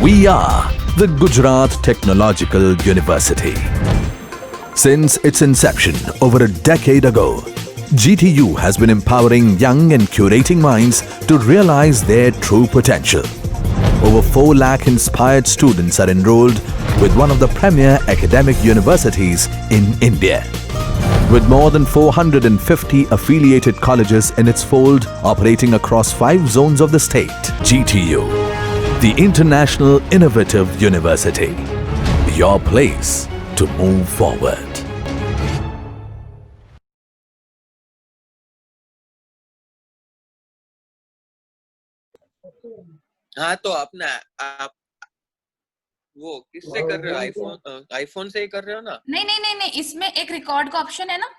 We are the Gujarat Technological University. Since its inception over a decade ago, GTU has been empowering young and curating minds to realize their true potential. Over 4 lakh inspired students are enrolled with one of the premier academic universities in India. With more than 450 affiliated colleges in its fold operating across 5 zones of the state, GTU, the International Innovative University, your place to move forward. हाँ तो अपना आप वो किससे कर रहे हो? IPhone से ही कर रहे हो ना? नहीं, इसमें एक रिकॉर्ड का ऑप्शन है ना?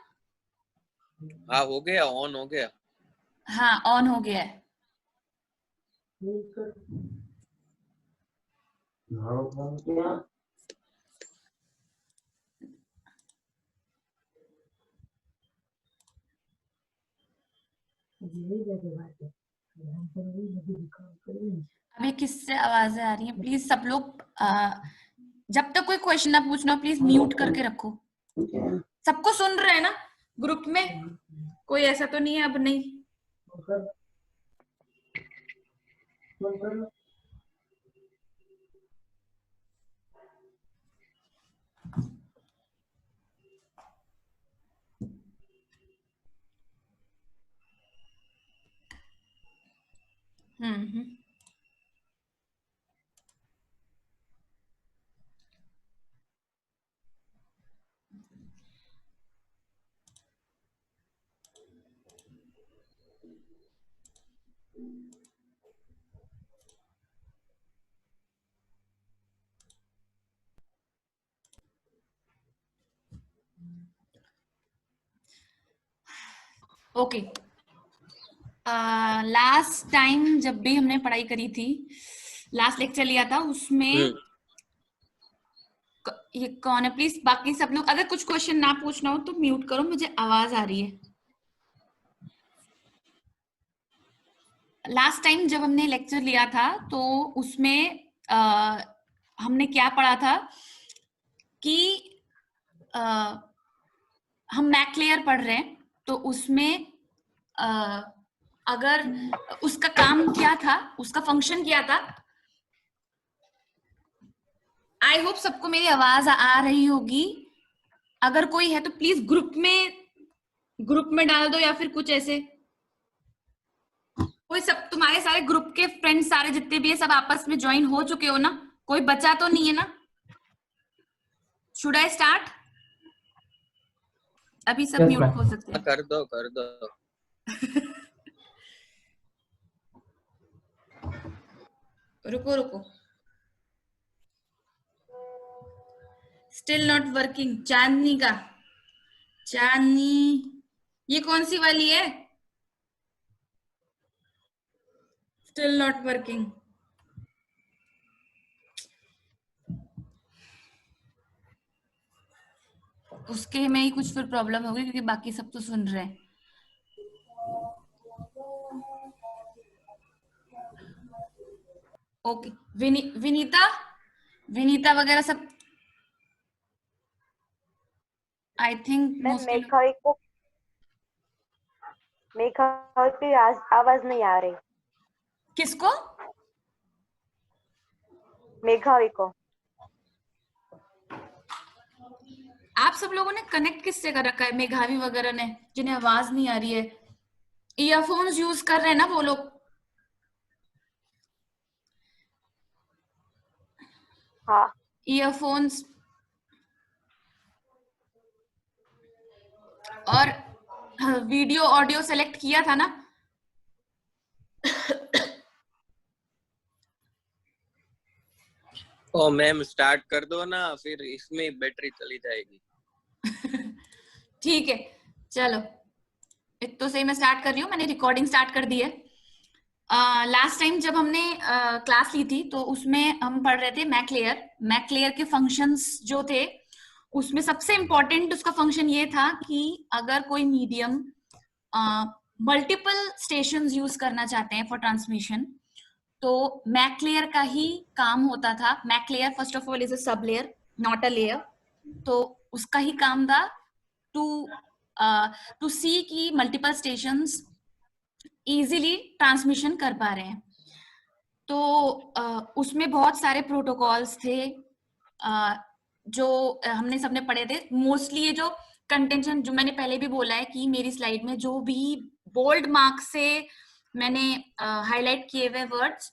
हाँ हो गया, ऑन हो गया। हाँ ऑन हो गया है। अभी किससे आवाजें आ रही हैं? प्लीज सब लोग जब तक कोई क्वेश्चन ना पूछना प्लीज म्यूट करके रखो। सबको सुन रहे हैं ना ग्रुप में? कोई ऐसा तो नहीं है अब नहीं? ओके। लास्ट टाइम जब भी हमने पढ़ाई करी थी, लास्ट लेक्चर लिया था उसमें ये कौन है? प्लीज बाकी सब लोग अगर कुछ क्वेश्चन ना पूछना हो तो म्यूट करो, मुझे आवाज आ रही है। लास्ट टाइम जब हमने लेक्चर लिया था तो उसमें हमने क्या पढ़ा था कि हम मैक लेयर पढ़ रहे हैं तो उसमें अगर उसका काम क्या था, उसका फंक्शन क्या था। आई होप सबको मेरी आवाज आ रही होगी। अगर कोई है तो प्लीज ग्रुप में डाल दो या फिर कुछ ऐसे। कोई सब तुम्हारे सारे ग्रुप के फ्रेंड्स सारे जितने भी है सब आपस में ज्वाइन हो चुके हो ना? कोई बचा तो नहीं है ना? Should I start? अभी सब म्यूट हो सकते हैं। कर दो। रुको। Still not working. चांदनी ये कौन सी वाली है? Still not working. उसके में ही कुछ फिर प्रॉब्लम होगी क्योंकि बाकी सब तो सुन रहे हैं। ओके विनीता वगैरह सब आई थिंक मेघा की आवाज नहीं आ रही। किसको? मेघावी को। आप सब लोगों ने कनेक्ट किससे कर रखा है? मेघावी वगैरह ने, जिन्हें आवाज नहीं आ रही है। ईयरफोन्स यूज कर रहे हैं ना वो लोग? हाँ ईयरफोन्स और वीडियो ऑडियो सेलेक्ट किया था ना? ओ मैम स्टार्ट कर दो ना, फिर इसमें बैटरी चली जाएगी। ठीक है चलो, एक तो सही मैं स्टार्ट कर रही हूँ। मैंने रिकॉर्डिंग स्टार्ट कर दी है। लास्ट टाइम जब हमने क्लास ली थी तो उसमें हम पढ़ रहे थे मैक लेयर के फंक्शंस जो थे उसमें सबसे इंपॉर्टेंट उसका फंक्शन ये था कि अगर कोई मीडियम मल्टीपल स्टेशंस यूज करना चाहते हैं फॉर ट्रांसमिशन तो मैक लेयर का ही काम होता था. MAC layer first of all is a sub layer, not a layer. तो उसका ही काम था टू सी कि मल्टीपल स्टेशंस इजीली ट्रांसमिशन कर पा रहे हैं. तो उसमें बहुत सारे प्रोटोकॉल्स थे जो हमने सबने पढ़े थे. मोस्टली ये जो कंटेंशन, जो मैंने पहले भी बोला है कि मेरी स्लाइड में जो भी बोल्ड मार्क से मैंने हाईलाइट किए हुए वर्ड्स,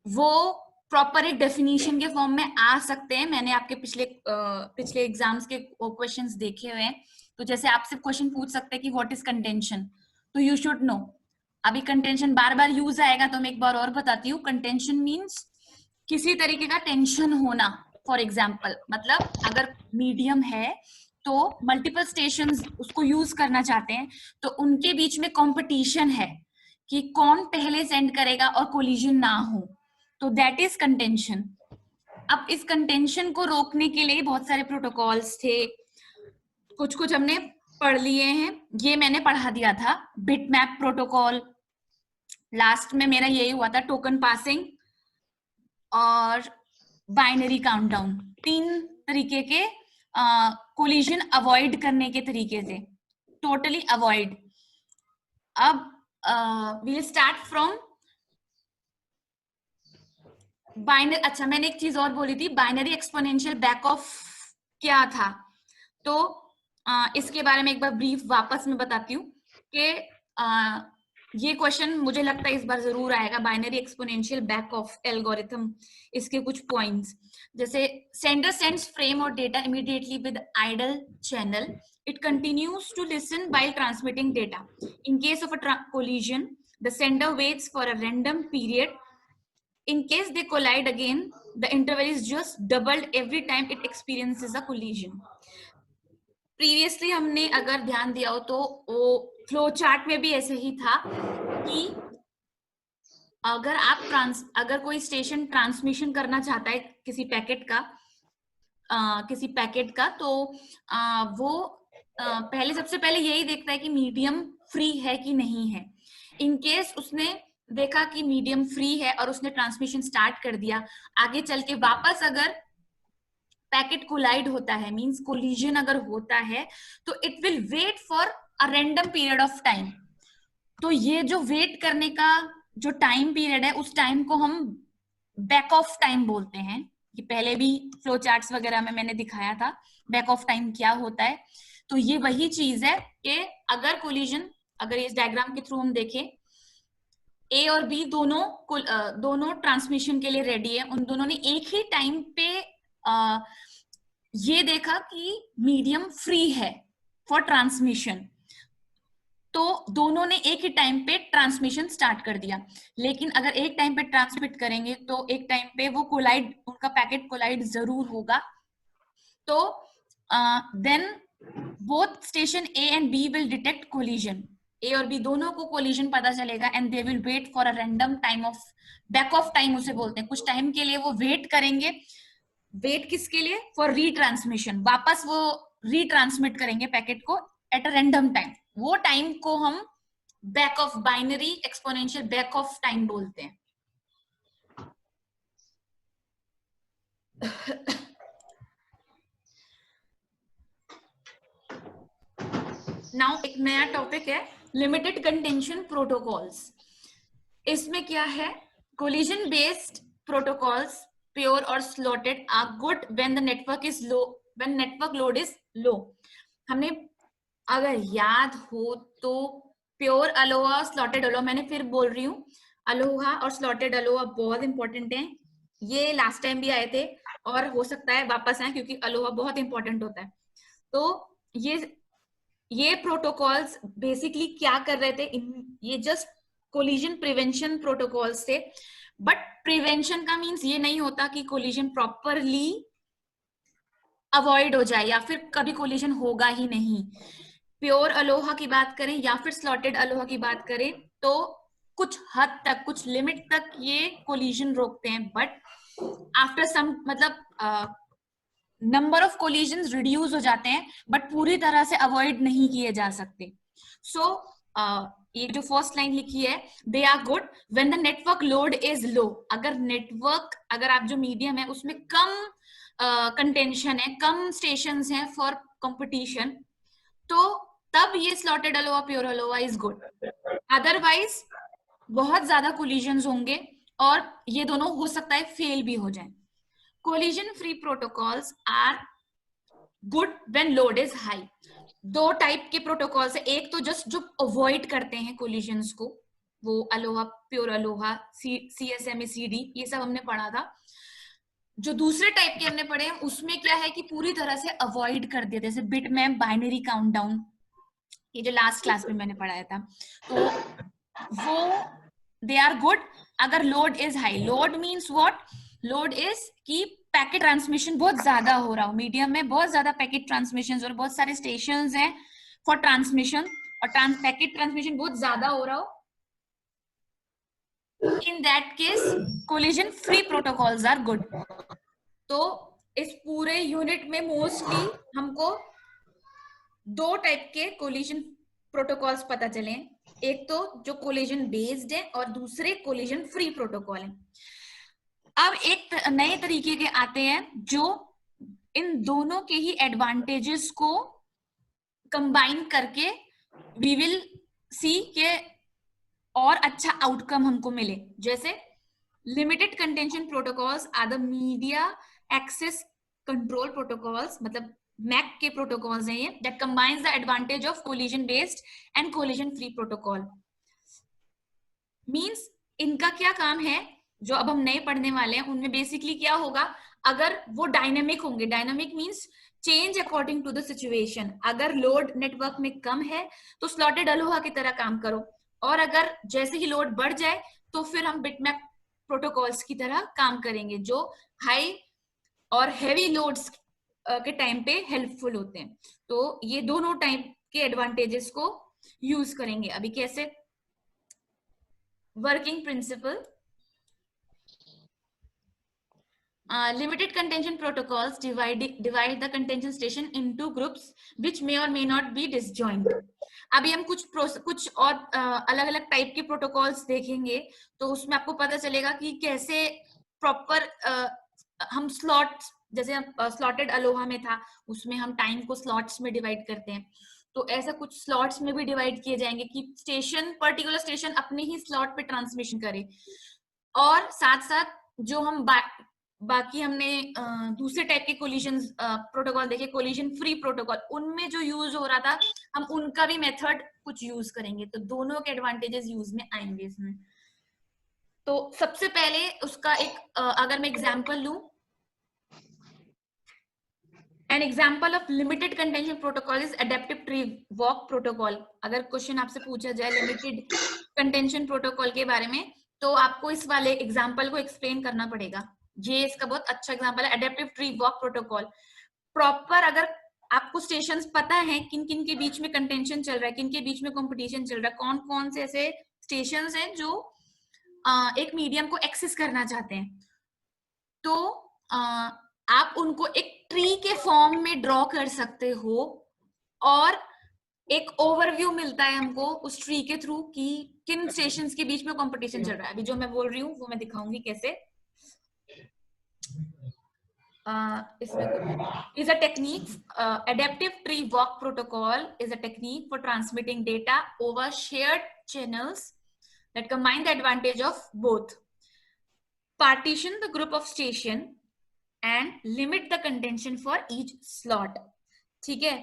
वो प्रॉपर एक डेफिनेशन के फॉर्म में आ सकते हैं. मैंने आपके पिछले एग्जाम्स के क्वेश्चंस देखे हुए हैं. तो जैसे आपसे क्वेश्चन पूछ सकते हैं कि व्हाट इज कंटेंशन, तो यू शुड नो. अभी कंटेंशन बार बार यूज आएगा तो मैं एक बार और बताती हूँ. कंटेंशन मीन्स किसी तरीके का टेंशन होना. फॉर एग्जाम्पल, मतलब अगर मीडियम है तो मल्टीपल स्टेशंस उसको यूज करना चाहते हैं, तो उनके बीच में कंपटीशन है कि कौन पहले सेंड करेगा और कोलिजन ना हो. तो दैट इज कंटेंशन. अब इस कंटेंशन को रोकने के लिए बहुत सारे प्रोटोकॉल्स थे. कुछ कुछ हमने पढ़ लिए हैं. ये मैंने पढ़ा दिया था, बिटमैप प्रोटोकॉल. लास्ट में मेरा यही हुआ था, टोकन पासिंग और बाइनरी काउंटडाउन. 3 तरीके के कोलिजन अवॉइड करने के तरीके थे, टोटली अवॉइड. अब वी स्टार्ट फ्रॉम बाइनरी. अच्छा, मैंने एक चीज और बोली थी, बाइनरी एक्सपोनेंशियल बैक ऑफ क्या था. तो इसके बारे में एक बार ब्रीफ वापस में बताती हूँ कि ये क्वेश्चन मुझे लगता है इस बार जरूर आएगा. Binary exponential back off algorithm, इसके कुछ पॉइंट्स जैसे सेंडर सेंड्स फ्रेम और data immediately with idle channel. It continues to listen while transmitting data. In case of a collision, the sender waits for a random period. In case they collide again, the interval is just doubled every time it experiences a collision. Previously हमने अगर ध्यान दिया हो तो वो flow chart में भी ऐसे ही था कि अगर कोई स्टेशन ट्रांसमिशन करना चाहता है किसी पैकेट का, तो वो सबसे पहले यही देखता है कि मीडियम फ्री है कि नहीं है. इन केस उसने देखा कि मीडियम फ्री है और उसने ट्रांसमिशन स्टार्ट कर दिया, आगे चल के वापस अगर पैकेट कोलाइड होता है, मींस कोलिजन अगर होता है, तो it will wait for a random period of time. तो ये जो वेट करने का जो टाइम पीरियड है, उस टाइम को हम बैक ऑफ टाइम बोलते हैं. ये पहले भी फ्लो चार्ट्स वगैरह में मैंने दिखाया था बैक ऑफ टाइम क्या होता है. तो ये वही चीज है कि अगर कोलिजन, अगर इस डायग्राम के थ्रू हम देखें, ए और बी दोनों ट्रांसमिशन के लिए रेडी है. उन दोनों ने एक ही टाइम पे ये देखा कि मीडियम फ्री है फॉर ट्रांसमिशन, तो दोनों ने एक ही टाइम पे ट्रांसमिशन स्टार्ट कर दिया. लेकिन अगर एक टाइम पे ट्रांसमिट करेंगे तो एक टाइम पे वो कोलाइड, उनका पैकेट कोलाइड जरूर होगा. तो then both station A and B will detect collision. A और बी दोनों को कोलिजन पता चलेगा and they will wait for a random time of back off time उसे बोलते हैं. कुछ टाइम के लिए वो वेट करेंगे. वेट किसके लिए? For retransmission. वापस वो रीट्रांसमिट करेंगे पैकेट को एट अ रैंडम टाइम. वो टाइम को हम back of, binary exponential back off time बोलते हैं. नाउ एक नया टॉपिक है, लिमिटेड कंटेंशन प्रोटोकॉल्स. इसमें क्या है? कोलिजन बेस्ड प्रोटोकॉल्स, प्योर और slotted, are good when the network is low, when network load is low. हमने अगर याद हो तो प्योर अलोहा, स्लॉटेड अलोहा, मैंने फिर बोल रही हूँ, अलोहा और स्लॉटेड अलोहा बहुत इंपॉर्टेंट हैं. ये लास्ट टाइम भी आए थे और हो सकता है वापस आए, क्योंकि अलोहा बहुत इंपॉर्टेंट होता है. तो ये प्रोटोकॉल्स बेसिकली क्या कर रहे थे? ये जस्ट कोलिजन प्रिवेंशन प्रोटोकॉल्स थे. बट प्रिवेंशन का मीन्स ये नहीं होता कि कोलिजन प्रॉपरली अवॉइड हो जाए या फिर कभी कोलिजन होगा ही नहीं. प्योर अलोहा की बात करें या फिर स्लॉटेड अलोहा की बात करें तो कुछ हद तक, कुछ लिमिट तक ये कोलिजन रोकते हैं. बट आफ्टर सम, मतलब नंबर ऑफ कोलिजन्स रिड्यूस हो जाते हैं, बट पूरी तरह से अवॉइड नहीं किए जा सकते. सो ये जो फर्स्ट लाइन लिखी है, they are good when the network load is low. अगर आप जो मीडियम है उसमें कम कंटेंशन है, कम स्टेशंस हैं फॉर कंपटीशन, तो तब ये slotted aloha pure aloha is good. Otherwise बहुत ज्यादा कोलिजन्स होंगे और ये दोनों हो सकता है फेल भी हो जाए। Collision free protocols are good when load is high. दो टाइप के प्रोटोकॉल्स है, एक तो जस्ट जो अवॉइड करते हैं कोलिजन्स को, वो अलोहा, प्योर अलोहा, CSMA-CD, ये सब हमने पढ़ा था। जो दूसरे टाइप के हमने पढ़े हैं उसमें क्या है कि पूरी तरह से अवॉइड कर दिया, जैसे बिटमैप, बाइनरी काउंटडाउन, ये जो लास्ट क्लास में मैंने पढ़ाया था, तो वो दे आर गुड अगर load is high. Load means what? Load is कि पैकेट ट्रांसमिशन बहुत ज्यादा हो रहा हो, मीडियम में बहुत ज्यादा पैकेट ट्रांसमिशन और बहुत सारे स्टेशंस हैं फॉर ट्रांसमिशन, और पैकेट ट्रांसमिशन बहुत ज्यादा हो रहा हो, in that case collision free protocols are good. तो इस पूरे यूनिट में मोस्टली हमको दो टाइप के कोलिजन प्रोटोकॉल्स पता चले, एक तो जो कोलिजन बेस्ड है और दूसरे कोलिजन फ्री प्रोटोकॉल है। अब एक नए तरीके के आते हैं जो इन दोनों के ही एडवांटेजेस को कंबाइन करके वी विल सी के और अच्छा आउटकम हमको मिले। जैसे limited contention protocols are the media access control protocols, मतलब मैक के प्रोटोकॉल्स हैं ये, that combines the advantage of collision based and collision free protocol. Means इनका क्या काम है, जो अब हम नए पढ़ने वाले हैं उनमें बेसिकली क्या होगा, अगर वो डायनेमिक होंगे, dynamic means change according to the situation. अगर लोड नेटवर्क में कम है तो स्लॉटेड अलोहा की तरह काम करो, और अगर जैसे ही लोड बढ़ जाए तो फिर हम बिटमैप प्रोटोकॉल्स की तरह काम करेंगे, जो हाई और हेवी लोड्स के टाइम पे हेल्पफुल होते हैं। तो ये दोनों टाइप के एडवांटेजेस को यूज करेंगे। अभी कैसे? Working principle, limited contention protocols divide the contention station into groups which may or may not be disjoint। अभी हम कुछ और अलग अलग टाइप के प्रोटोकॉल्स देखेंगे, तो उसमें आपको पता चलेगा कि कैसे प्रॉपर हम स्लॉट्स, जैसे स्लॉटेड अलोहा में था उसमें हम टाइम को स्लॉट्स में डिवाइड करते हैं, तो ऐसा कुछ स्लॉट्स में भी डिवाइड किए जाएंगे कि स्टेशन, पर्टिकुलर स्टेशन अपने ही स्लॉट पे ट्रांसमिशन करे। और साथ साथ जो हम बाकी हमने दूसरे टाइप के कोलिजन प्रोटोकॉल देखे, कोलिजन फ्री प्रोटोकॉल, उनमें जो यूज हो रहा था हम उनका भी मेथड कुछ यूज करेंगे, तो दोनों के एडवांटेजेस यूज में आएंगे इसमें। तो सबसे पहले उसका एक अगर मैं एग्जांपल लूं, N example of limited contention protocol is adaptive tree walk protocol. अगर क्वेश्चन आपसे पूछा जाए लिमिटेड कंटेंशन प्रोटोकॉल के बारे में, तो आपको इस वाले एग्जांपल को एक्सप्लेन करना पड़ेगा। ये इसका बहुत अच्छा एग्जांपल है, adaptive tree walk protocol. Proper अगर आपको स्टेशंस पता है किन किन के बीच में कंटेंशन चल रहा है, किन के बीच में कंपटीशन चल रहा है, कौन कौन से ऐसे स्टेशंस हैं जो एक मीडियम को एक्सेस करना चाहते हैं, तो आप उनको एक ट्री के फॉर्म में ड्रॉ कर सकते हो और एक ओवरव्यू मिलता है हमको उस ट्री के थ्रू कि किन स्टेशंस के बीच में कंपटीशन चल रहा है। अभी जो मैं बोल रही हूँ वो मैं दिखाऊंगी कैसे। is a technique, adaptive tree walk protocol is a technique for transmitting data over shared channels that combine the advantage of both partition the group of station and limit the contention for each slot। ठीक है,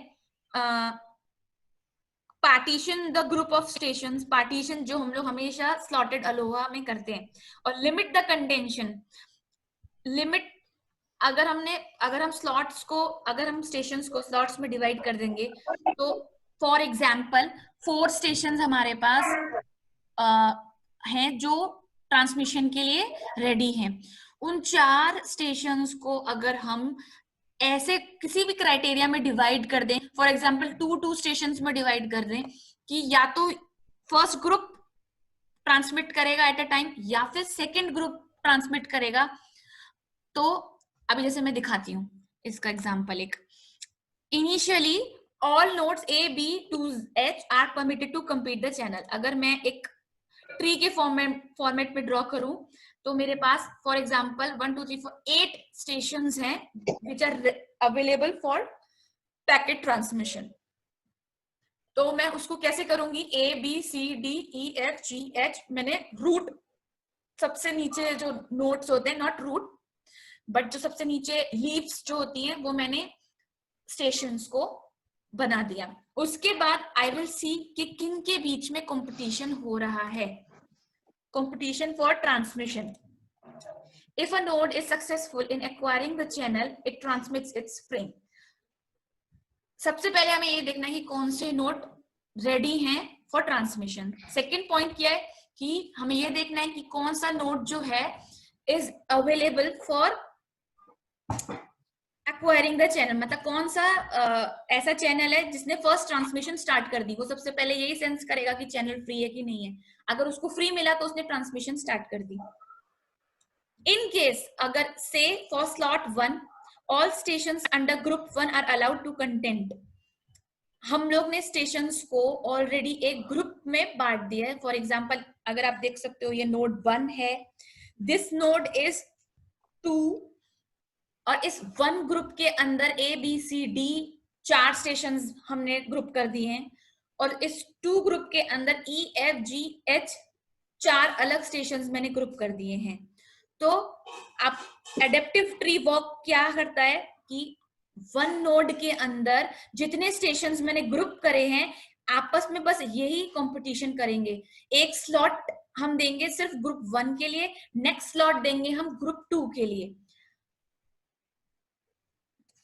partition the group of stations, partition जो हम लोग हमेशा slotted Aloha में करते हैं, और लिमिट द कंटेंशन, लिमिट अगर हम स्लॉट्स को, अगर हम स्टेशंस को स्लॉट्स में डिवाइड कर देंगे, तो फॉर एग्जांपल 4 स्टेशंस हमारे पास हैं जो ट्रांसमिशन के लिए रेडी हैं। उन 4 स्टेशंस को अगर हम ऐसे किसी भी क्राइटेरिया में डिवाइड कर दें, फॉर एग्जांपल 2 स्टेशंस में डिवाइड कर दें कि या तो फर्स्ट ग्रुप ट्रांसमिट करेगा एट अ टाइम या फिर सेकंड ग्रुप ट्रांसमिट करेगा, तो अभी जैसे मैं दिखाती हूँ इसका एग्जांपल। एक initially all nodes A, B to H are permitted to complete the channel. अगर मैं एक ट्री के फॉर्मेट में ड्रॉ करूं तो मेरे पास फॉर एग्जांपल 1 2 3 4 8 स्टेशंस हैं which are available for packet transmission. तो मैं उसको कैसे करूंगी? A B C D E F G H, मैंने रूट सबसे नीचे जो नोड्स होते हैं, नॉट रूट बट जो सबसे नीचे लीव्स जो होती हैं वो मैंने स्टेशंस को बना दिया. उसके बाद आई विल सी कि किन के बीच में कंपटीशन हो रहा है, competition for transmission. If a node is successful in acquiring the channel it transmits it's frame. सबसे पहले हमें ये देखना है कि कौन से नोड रेडी हैं फॉर ट्रांसमिशन. सेकेंड पॉइंट क्या है कि हमें ये देखना है कि कौन सा नोड जो है is available for acquiring the channel, मतलब कौन सा ऐसा चैनल है जिसने फर्स्ट ट्रांसमिशन स्टार्ट कर दी. वो सबसे पहले यही सेंस करेगा कि चैनल फ्री है कि नहीं है. अगर उसको फ्री मिला तो उसने ट्रांसमिशन स्टार्ट कर दी. इन केस अगर से for slot 1 all stations under group 1 are allowed to content. हम लोग ने स्टेशंस को ऑलरेडी एक ग्रुप में बांट दिया है. फॉर एग्जांपल अगर आप देख सकते हो ये नोड 1 है, दिस नोड इज 2 और इस 1 ग्रुप के अंदर A B C D 4 stations हमने ग्रुप कर दिए हैं और इस 2 ग्रुप के अंदर E F G H 4 अलग स्टेशंस मैंने ग्रुप कर दिए हैं. तो आप एडेप्टिव ट्री वॉक क्या करता है कि 1 नोड के अंदर जितने स्टेशंस मैंने ग्रुप करे हैं आपस में बस यही कंपटीशन करेंगे. एक स्लॉट हम देंगे सिर्फ ग्रुप 1 के लिए, नेक्स्ट स्लॉट देंगे हम ग्रुप 2 के लिए.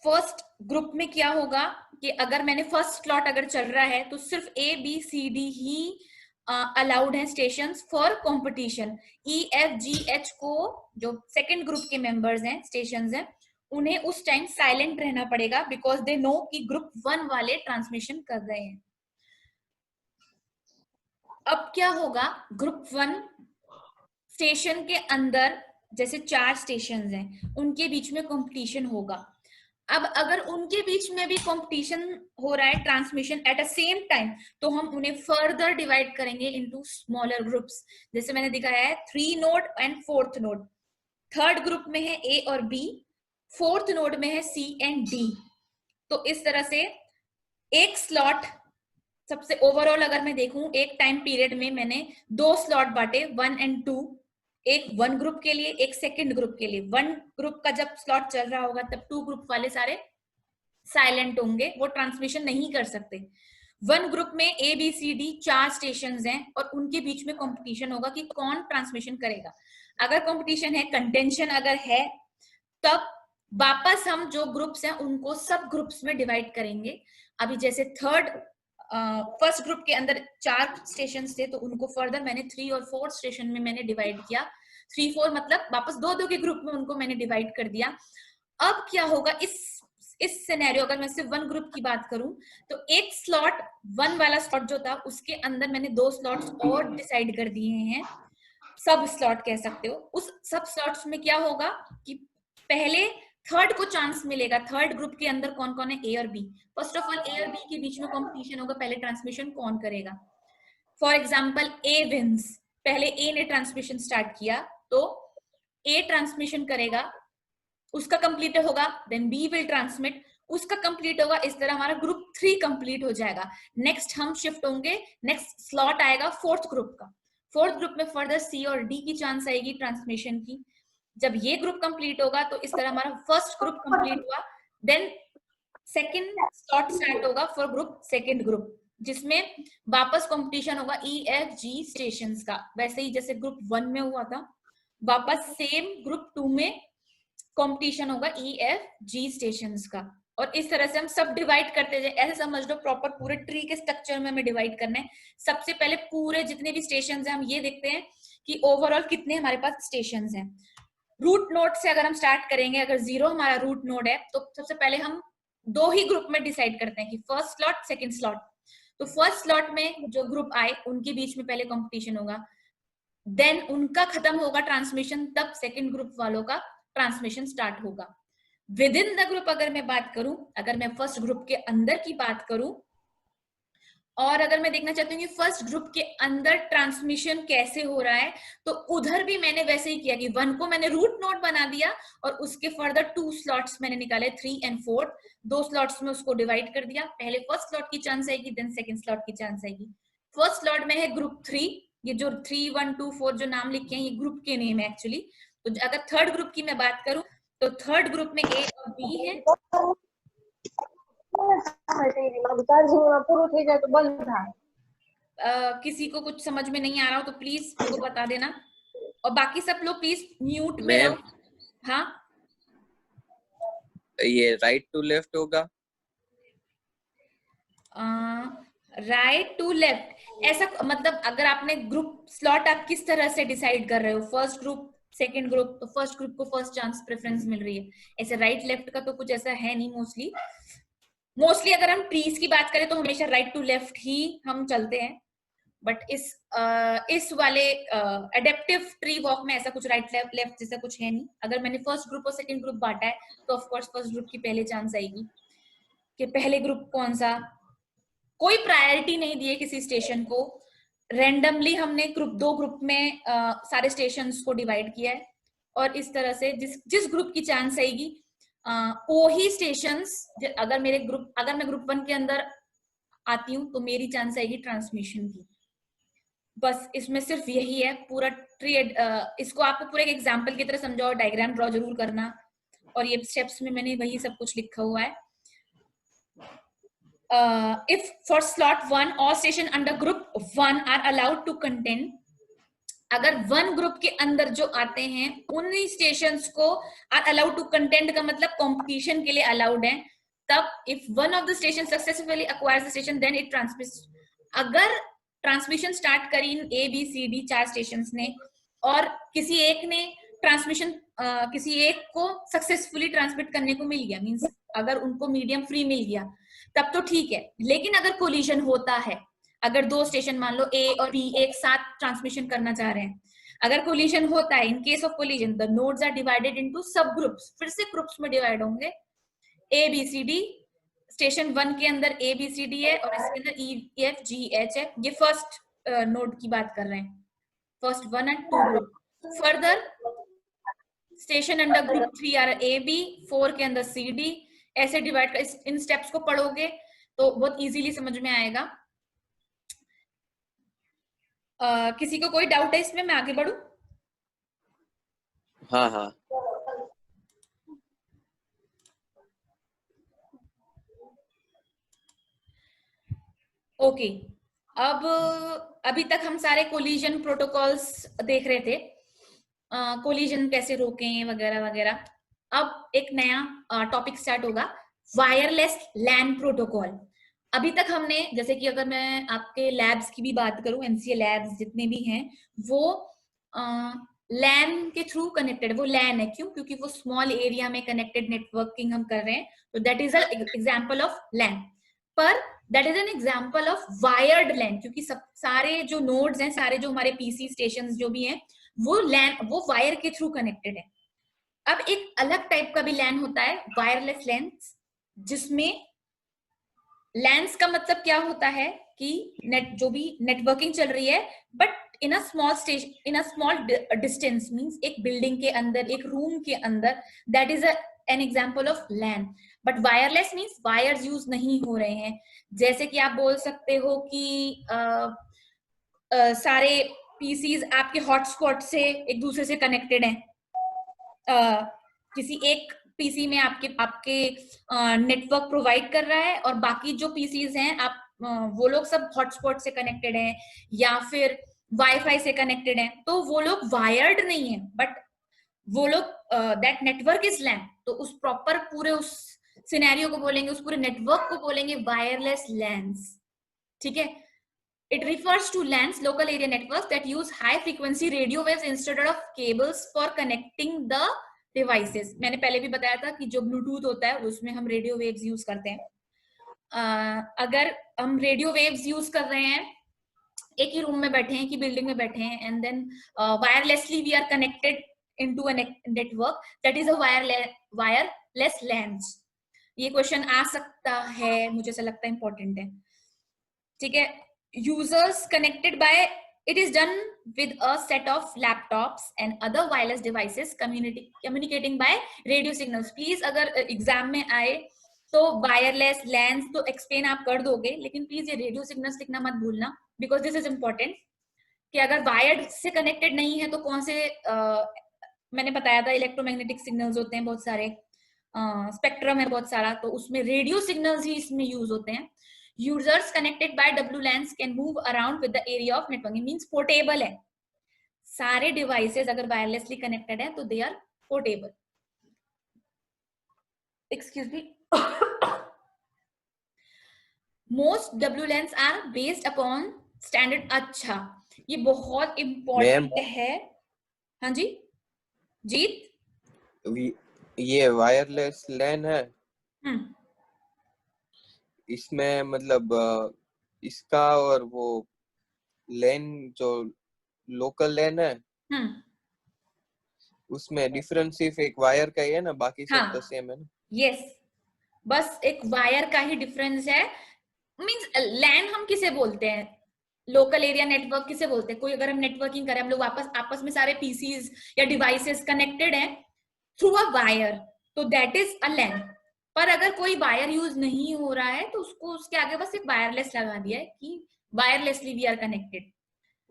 फर्स्ट ग्रुप में क्या होगा कि अगर मैंने फर्स्ट स्लॉट अगर चल रहा है तो सिर्फ A B C D ही अलाउड है stations for competition. E F G H को जो सेकंड ग्रुप के मेंबर्स हैं, स्टेशंस हैं, उन्हें उस टाइम साइलेंट रहना पड़ेगा बिकॉज दे नो कि ग्रुप 1 वाले ट्रांसमिशन कर रहे हैं. अब क्या होगा, ग्रुप 1 स्टेशन के अंदर जैसे 4 स्टेशंस हैं उनके बीच में कंपटीशन होगा. अब अगर उनके बीच में भी कंपटीशन हो रहा है transmission at a same time तो हम उन्हें फर्दर डिवाइड करेंगे इनटू स्मॉलर ग्रुप्स. जैसे मैंने दिखाया है 3 node and 4th node. Third group में है A और B, 4th नोड में है C एंड D. तो इस तरह से एक स्लॉट, सबसे ओवरऑल अगर मैं देखूं एक टाइम पीरियड में मैंने 2 स्लॉट बांटे 1 एंड 2, एक 1 ग्रुप के लिए एक सेकंड ग्रुप के लिए. 1 ग्रुप का जब स्लॉट चल रहा होगा तब 2 ग्रुप वाले सारे साइलेंट होंगे, वो ट्रांसमिशन नहीं कर सकते. 1 ग्रुप में A B C D 4 stations हैं और उनके बीच में कंपटीशन होगा कि कौन ट्रांसमिशन करेगा. अगर कंपटीशन है, कंटेंशन अगर है, तब वापस हम जो ग्रुप्स हैं उनको सब ग्रुप्स में डिवाइड करेंगे. अभी जैसे फर्स्ट ग्रुप के अंदर 4 स्टेशन थे तो उनको फर्दर मैंने 3 और 4 स्टेशन में मैंने डिवाइड किया. 3 4 मतलब वापस 2 के ग्रुप में उनको मैंने डिवाइड कर दिया. अब क्या होगा इस सिनेरियो, अगर मैं सिर्फ 1 ग्रुप की बात करूं तो एक स्लॉट 1 वाला स्लॉट जो था उसके अंदर मैंने 2 स्लॉट्स और डिसाइड कर दिए हैं, सब स्लॉट कह सकते हो. उस सब स्लॉट्स में क्या होगा कि पहले थर्ड को चांस मिलेगा. थर्ड ग्रुप के अंदर कौन कौन है, A और B. First of all A और B के बीच में कंपटीशन होगा, पहले ट्रांसमिशन कौन करेगा. फॉर एग्जांपल A विंस, पहले A ने ट्रांसमिशन स्टार्ट किया तो A ट्रांसमिशन करेगा, उसका कंप्लीट होगा, देन B विल ट्रांसमिट, उसका कंप्लीट होगा. इस तरह हमारा ग्रुप 3 कंप्लीट हो जाएगा. नेक्स्ट हम शिफ्ट होंगे, नेक्स्ट स्लॉट आएगा 4th ग्रुप का. 4th ग्रुप में फर्दर C और D की चांस आएगी ट्रांसमिशन की. जब ये ग्रुप कंप्लीट होगा तो इस तरह हमारा फर्स्ट ग्रुप कंप्लीट हुआ. देन सेकंड स्लॉट स्टार्ट होगा फॉर ग्रुप सेकंड ग्रुप, जिसमें वापस कंपटीशन होगा E F G स्टेशंस का. वैसे ही जैसे ग्रुप 1 में हुआ था, वापस सेम ग्रुप 2 में कंपटीशन होगा E F G स्टेशंस का. और इस तरह से हम सब डिवाइड करते जाए. ऐसे समझ लो प्रॉपर पूरे ट्री के स्ट्रक्चर में हमें डिवाइड करना है. सबसे पहले पूरे जितने भी स्टेशंस हैं हम ये देखते हैं कि ओवरऑल कितने हमारे पास स्टेशंस हैं. रूट नोड से अगर हम स्टार्ट करेंगे, अगर 0 हमारा रूट नोड है तो सबसे पहले हम 2 ही ग्रुप में डिसाइड करते हैं कि फर्स्ट स्लॉट सेकंड स्लॉट. तो फर्स्ट स्लॉट में जो ग्रुप आए उनके बीच में पहले कंपटीशन होगा, देन उनका खत्म होगा ट्रांसमिशन, तब सेकंड ग्रुप वालों का ट्रांसमिशन स्टार्ट होगा. विद इन द ग्रुप अगर मैं बात करूं, अगर मैं फर्स्ट ग्रुप के अंदर की बात करूं, और अगर मैं देखना चाहती हूँ कि फर्स्ट ग्रुप के अंदर ट्रांसमिशन कैसे हो रहा है, तो उधर भी मैंने वैसे ही किया कि 1 को मैंने रूट नोड बना दिया और उसके फर्दर 2 स्लॉट्स मैंने निकाले, 3 और 4, 2 स्लॉट्स में उसको डिवाइड कर दिया। पहले फर्स्ट स्लॉट की चांस आएगी, देन सेकंड स्लॉट की चांस आएगी। फर्स्ट स्लॉट में है ग्रुप 3, ये जो 3, 1, 2, 4 जो नाम लिखे हैं ये ग्रुप के नेम है एक्चुअली। तो अगर थर्ड ग्रुप की मैं बात करूं तो थर्ड ग्रुप में ए और बी है। किसी को कुछ समझ में नहीं आ रहा हो तो प्लीज मेरे को बता देना, और बाकी सब लोग प्लीज म्यूट में रहो। हाँ, ये राइट टू लेफ्ट होगा। राइट टू लेफ्ट ऐसा मतलब अगर आपने ग्रुप स्लॉट आप किस तरह से डिसाइड कर रहे हो, फर्स्ट ग्रुप सेकंड ग्रुप, तो फर्स्ट ग्रुप को फर्स्ट चांस प्रेफरेंस मिल रही है। ऐसे राइट लेफ्ट का तो कुछ ऐसा है नहीं मोस्टली अगर हम ट्रीज की बात करें तो हमेशा राइट टू लेफ्ट ही हम चलते हैं, बट इस वाले एडेप्टिव ट्री वॉक में ऐसा कुछ राइट लेफ्ट जैसा कुछ है नहीं। अगर मैंने फर्स्ट ग्रुप और सेकंड ग्रुप बांटा है तो ऑफ कोर्स फर्स्ट ग्रुप की पहले चांस आएगी कि पहले ग्रुप कौन सा। कोई प्रायोरिटी नहीं दी है किसी स्टेशन को, रैंडमली हमने दो ग्रुप में सारे स्टेशंस को डिवाइड किया है, और इस तरह से जिस ग्रुप की चांस आएगी वो ही स्टेशंस, अगर मैं ग्रुप 1 के अंदर आती हूँ तो मेरी चांस आएगी ट्रांसमिशन की। बस इसमें सिर्फ यही है पूरा ट्री। इसको आपको पूरे एक एग्जाम्पल की तरह समझाओ, डायग्राम ड्रॉ जरूर करना, और ये स्टेप्स में मैंने वही सब कुछ लिखा हुआ है। If for slot 1 all station under group 1 are allowed to contend, अगर 1 ग्रुप के अंदर जो आते हैं उन्हीं स्टेशंस को are allowed to contend का मतलब कंपटीशन के लिए अलाउड है। तब if one of the station successfully acquires the station then it transmits। अगर ट्रांसमिशन स्टार्ट करी इन A B C D 4 stations ने, और किसी एक ने ट्रांसमिशन किसी एक को सक्सेसफुली ट्रांसमिट करने को मिल गया, मींस अगर उनको मीडियम फ्री मिल गया तब तो ठीक है। लेकिन अगर कोलिजन होता है, अगर 2 स्टेशन मान लो ए और बी एक साथ ट्रांसमिशन करना चाह रहे हैं, अगर कोलिजन होता है, in case of collision the nodes are divided into sub groups, फिर से ग्रुप्स में डिवाइड होंगे। A B C D, station 1 के अंदर ए बी सी डी है और इसके अंदर ई एफ जी एच है। ये फर्स्ट नोड की बात कर रहे हैं, first 1 and 2 group. Further station under group 3 are A B, 4 के अंदर सी डी, ऐसे डिवाइड कर। इन स्टेप्स को पढ़ोगे तो बहुत इजीली समझ में आएगा। किसी को कोई डाउट है इसमें, मैं आगे बढ़ूं? हाँ हाँ। ओके, अब अभी तक हम सारे कोलिजन प्रोटोकॉल्स देख रहे थे, कोलिजन कैसे रोकें वगैरह वगैरह। अब एक नया टॉपिक स्टार्ट होगा, वायरलेस लैन प्रोटोकॉल। अभी तक हमने, जैसे कि अगर मैं आपके लैब्स की भी बात करूं, एमसीए लैब्स जितने भी हैं वो लैन के थ्रू कनेक्टेड है। वो लैन है क्यों? क्योंकि वो स्मॉल एरिया में कनेक्टेड नेटवर्किंग हम कर रहे हैं, तो that is an example of LAN. पर that is an example of wired LAN, क्योंकि सारे जो नोड्स हैं, सारे जो हमारे पीसी स्टेशंस जो भी हैं, वो वायर के थ्रू कनेक्टेड है। अब एक अलग टाइप का भी लैन होता है, वायरलेस लैन्स, जिसमें लैन्स का मतलब क्या होता है कि जो भी नेटवर्किंग चल रही है but in a small distance, means एक बिल्डिंग के अंदर, एक रूम के अंदर, that is an example of LAN. But wireless means wires use नहीं हो रहे हैं। जैसे कि आप बोल सकते हो कि सारे पीसीज आपके हॉटस्पॉट से एक दूसरे से कनेक्टेड हैं। किसी एक पीसी में आपके नेटवर्क प्रोवाइड कर रहा है और बाकी जो पीसीज हैं वो लोग सब हॉटस्पॉट से कनेक्टेड हैं या फिर वाईफाई से कनेक्टेड हैं, तो वो लोग वायर्ड नहीं है, बट वो लोग दैट नेटवर्क इज लैन। तो उस प्रॉपर पूरे उस सिनेरियो को बोलेंगे, उस पूरे नेटवर्क को बोलेंगे वायरलेस लैन्स। ठीक है, it refers to LANs, local area networks, that use high frequency radio waves instead of cables for connecting the devices। मैंने पहले भी बताया था कि जो ब्लूटूथ होता है उसमें हम रेडियो वेव्स यूज करते हैं। अगर हम रेडियो वेव्स यूज कर रहे हैं, एक ही रूम में बैठे हैं, कि बिल्डिंग में बैठे हैं, and then wirelessly we are connected into a network that is a wireless LANs. ये क्वेश्चन आ सकता है, मुझे ऐसा लगता है इंपॉर्टेंट है, ठीक है. Users connected by, it is done with a set of laptops and other wireless devices communicating by radio signals. Please अगर एग्जाम में आए तो वायरलेस लैंस तो एक्सप्लेन आप कर दोगे, लेकिन प्लीज ये रेडियो सिग्नल्स लिखना मत भूलना, बिकॉज दिस इज इंपॉर्टेंट कि अगर वायर्ड से कनेक्टेड नहीं है तो कौन से मैंने बताया था इलेक्ट्रोमैग्नेटिक सिग्नल्स होते हैं बहुत सारे, स्पेक्ट्रम है बहुत सारा, तो उसमें रेडियो सिग्नल्स ही इसमें यूज होते हैं. Users connected by WLANs can move around with the area of network. It means portable है. सारे devices अगर wirelessly connected है तो they are portable. Excuse me. Most WLANs are based upon standard. अच्छा, ये बहुत important है. हाँ जी, जीत. ये वायरलेस लैन है, इसमें मतलब इसका और वो लैन जो लोकल लैन है उसमें डिफरेंस सिर्फ एक वायर का ही है ना, बाकी सब तो सेम है ना. यस, बस एक वायर का ही डिफरेंस है. मींस लैन हम किसे बोलते हैं, लोकल एरिया नेटवर्क किसे बोलते हैं. कोई अगर हम नेटवर्किंग करें, हम लोग आपस में सारे पीसीज या डिवाइसेस कनेक्टेड हैं थ्रू अ वायर, तो दैट इज अ लैन. पर अगर कोई वायर यूज नहीं हो रहा है तो उसको उसके आगे बस एक वायरलेस लगा दिया है कि वायरलेसली वी आर कनेक्टेड,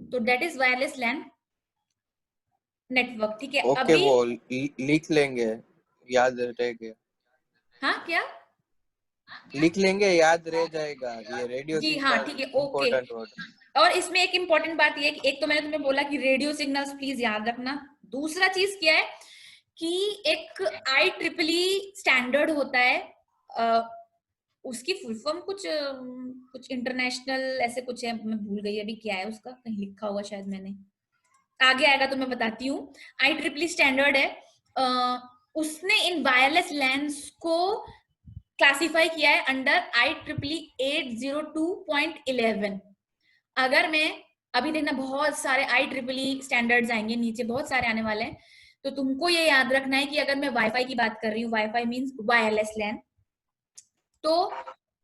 तो that is wireless LAN network. ठीक है, ओके, वो लिख लेंगे, याद रहेगा. हाँ, क्या लिख लेंगे, याद रह जाएगा ये रेडियो जी. सिग्नल. हाँ, ठीक है, ओके. और इसमें एक इंपॉर्टेंट बात ये है कि एक तो मैंने तुम्हें बोला कि रेडियो सिग्नल्स प्लीज याद रखना. दूसरा चीज क्या है कि एक IEEE स्टैंडर्ड होता है, उसकी फुल फॉर्म कुछ इंटरनेशनल ऐसे कुछ है, मैं भूल गई अभी क्या है उसका, कहीं लिखा हुआ शायद मैंने, आगे आएगा तो मैं बताती हूँ. IEEE स्टैंडर्ड है, उसने इन वायरलेस लैंस को क्लासिफाई किया है अंडर IEEE 802.11. अगर मैं अभी देखना बहुत सारे IEEE स्टैंडर्ड्स आएंगे नीचे, बहुत सारे आने वाले हैं, तो तुमको ये याद रखना है कि अगर मैं वाईफाई की बात कर रही हूँ, वाईफाई मींस वायरलेस लैन, तो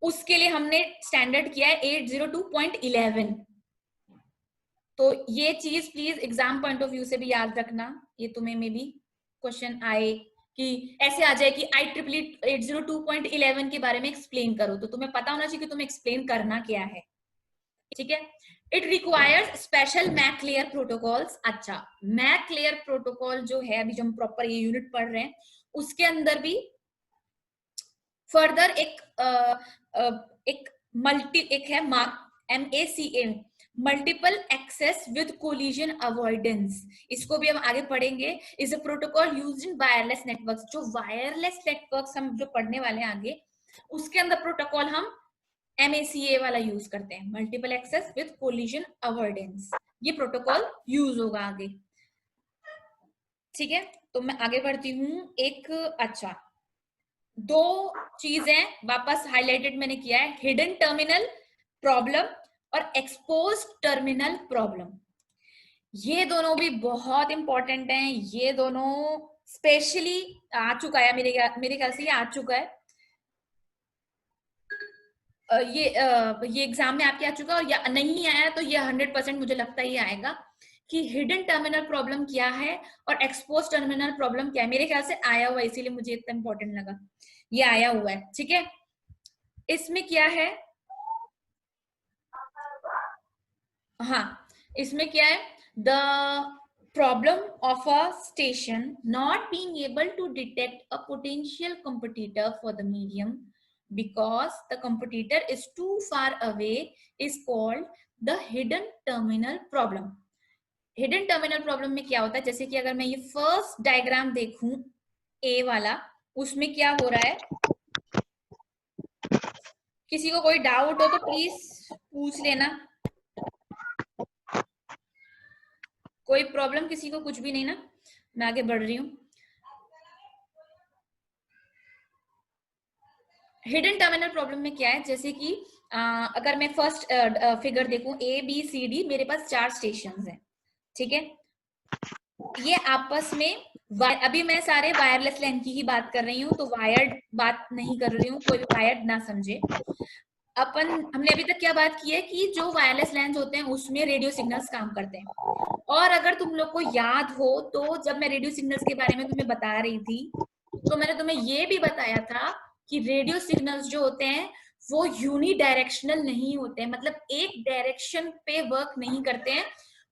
उसके लिए हमने स्टैंडर्ड किया है 802.11. तो ये चीज please exam point of view से भी याद रखना. ये तुम्हें में भी क्वेश्चन आए कि ऐसे आ जाए कि IEEE 802.11 के बारे में एक्सप्लेन करो, तो तुम्हें पता होना चाहिए कि तुम्हें एक्सप्लेन करना क्या है. ठीक है. It requires special MAC layer protocols. अच्छा, मैक लेयर प्रोटोकॉल जो है, अभी जो हम प्रॉपर ये यूनिट पढ़ रहे हैं, उसके अंदर भी फर्दर एक है MACA, multiple access with collision avoidance. इसको भी हम आगे पढ़ेंगे. Is a protocol used in wireless networks. जो वायरलेस नेटवर्क्स हम जो पढ़ने वाले हैं आगे, उसके अंदर प्रोटोकॉल हम MACA वाला यूज करते हैं, multiple access with collision avoidance. ये प्रोटोकॉल यूज होगा आगे. ठीक है, तो मैं आगे बढ़ती हूँ. एक अच्छा, दो चीजें वापस हाईलाइटेड मैंने किया है, हिडन टर्मिनल प्रॉब्लम और एक्सपोज टर्मिनल प्रॉब्लम. ये दोनों भी बहुत इंपॉर्टेंट हैं. ये दोनों स्पेशली आ चुका है, मेरे ख्याल से ये आ चुका है, ये एग्जाम में आपके आ चुका है, और या नहीं आया तो ये 100% मुझे लगता है ये आएगा कि हिडन टर्मिनल प्रॉब्लम क्या है और एक्सपोज टर्मिनल प्रॉब्लम क्या है. मेरे ख्याल से आया हुआ है, इसीलिए मुझे इतना इंपॉर्टेंट लगा. ये आया हुआ है. ठीक है, इसमें क्या है, हाँ, इसमें क्या है, the problem of a station not being able to detect a potential competitor for the medium because the competitor is too far away is called the hidden terminal problem. Hidden terminal problem में क्या होता है, जैसे कि अगर मैं ये first diagram देखूं A वाला, उसमें क्या हो रहा है, किसी को कोई डाउट हो तो प्लीज पूछ लेना. कोई प्रॉब्लम किसी को कुछ भी नहीं ना, मैं आगे बढ़ रही हूँ. हिडन टर्मिनल प्रॉब्लम में क्या है, जैसे कि अगर मैं फर्स्ट फिगर देखूं A B C D, मेरे पास 4 स्टेशंस हैं. ठीक है, ये आपस में अभी मैं सारे वायरलेस लैन की ही बात कर रही हूँ, तो वायर्ड बात नहीं कर रही हूँ, कोई भी वायर्ड ना समझे। हमने अभी तक क्या बात की है कि जो वायरलेस लैन होते हैं उसमें रेडियो सिग्नल्स काम करते हैं। और अगर तुम लोग को याद हो तो जब मैं रेडियो सिग्नल्स के बारे में तुम्हें बता रही थी तो मैंने तुम्हें ये भी बताया था कि रेडियो सिग्नल्स जो होते हैं वो यूनी डायरेक्शनल नहीं होते हैं, मतलब एक डायरेक्शन पे वर्क नहीं करते हैं,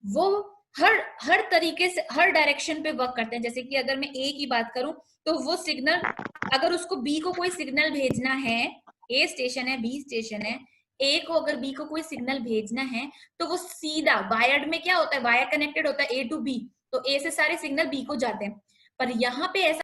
वो हर तरीके से हर डायरेक्शन पे वर्क करते हैं। जैसे कि अगर मैं ए की बात करूं तो वो सिग्नल, अगर उसको बी को कोई सिग्नल भेजना है, ए स्टेशन है, बी स्टेशन है, ए को अगर बी को कोई सिग्नल भेजना है तो वो सीधा, वायर्ड में क्या होता है, वायर कनेक्टेड होता है ए टू बी, तो ए से सारे सिग्नल बी को जाते हैं। पर यहाँ पे ऐसा